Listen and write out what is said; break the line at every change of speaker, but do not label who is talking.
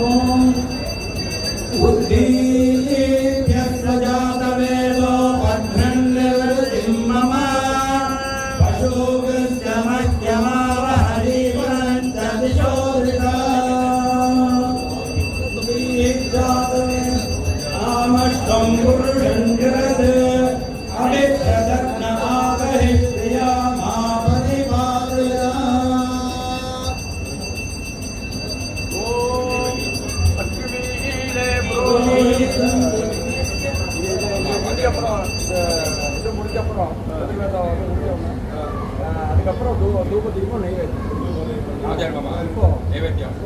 ஓம் உத்தீத்யஸ்வஜாதவேதோ பத்ரன்னிவருதிம் மம பசூகஸ்யமத்யமாவஹரிவந்ததிசோதிதா ஆமஷ்டம் புருஷன் ஜகத் அபிப்ரதக்ன ஆகஹித்யா மாபதி பாதுதா
அதுக்கப்புறம் தூப தீபம் நைவேத்தியம்